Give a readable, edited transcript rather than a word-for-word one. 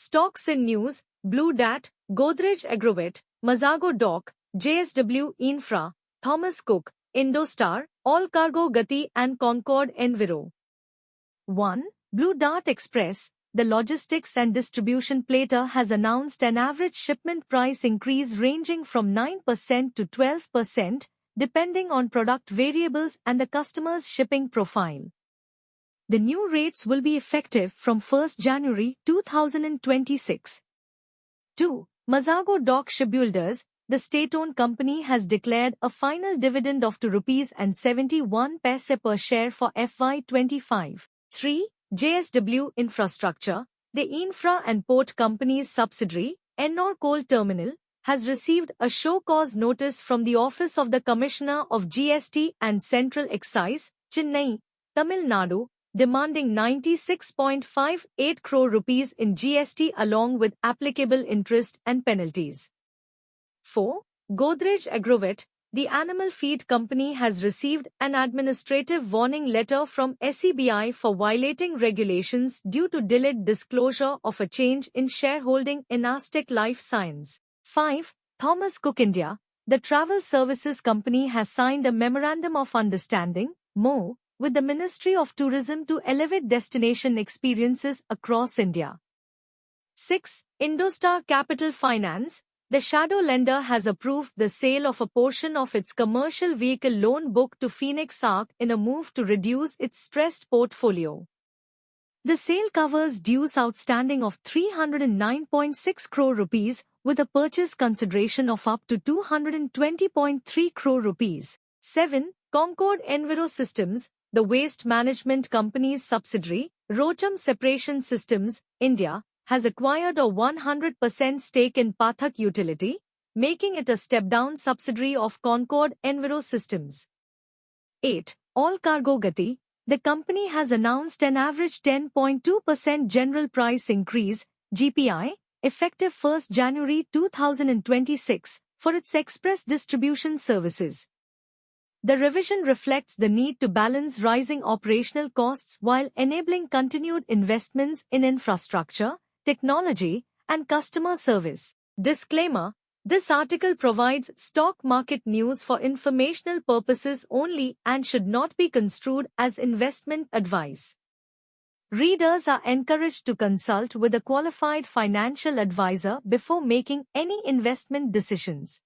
Stocks in news: Blue Dat, Godrej Agrovet, Mazago Dock, JSW Infra, Thomas Cook, Indostar, All Cargo Gati and Concord Enviro. 1. Blue Dart Express, the logistics and distribution player, has announced an average shipment price increase ranging from 9% to 12%, depending on product variables and the customer's shipping profile. The new rates will be effective from 1 January 2026. 2. Mazago Dock Shipbuilders, the state-owned company, has declared a final dividend of ₹2.71 per share for FY25. 3. JSW Infrastructure, the infra and port company's subsidiary, Ennore Coal Terminal, has received a show cause notice from the Office of the Commissioner of GST and Central Excise, Chennai, Tamil Nadu, demanding 96.58 crore rupees in GST along with applicable interest and penalties. 4. Godrej Agrovet, the animal feed company, has received an administrative warning letter from SEBI for violating regulations due to delayed disclosure of a change in shareholding in Aztec Life Science. 5. Thomas Cook India, the travel services company, has signed a Memorandum of Understanding (MoU) with the Ministry of Tourism to elevate destination experiences across India. 6. Indostar Capital Finance, the shadow lender, has approved the sale of a portion of its commercial vehicle loan book to Phoenix Arc in a move to reduce its stressed portfolio. The sale covers dues outstanding of 309.6 crore rupees with a purchase consideration of up to 220.3 crore rupees. 7. Concord Enviro Systems, the waste management company's subsidiary, Rocham Separation Systems, India, has acquired a 100% stake in Pathak Utility, making it a step-down subsidiary of Concord Enviro Systems. 8. All Cargo Gati, the company has announced an average 10.2% general price increase, GPI, effective 1 January 2026, for its express distribution services. The revision reflects the need to balance rising operational costs while enabling continued investments in infrastructure, technology, and customer service. Disclaimer: this article provides stock market news for informational purposes only and should not be construed as investment advice. Readers are encouraged to consult with a qualified financial advisor before making any investment decisions.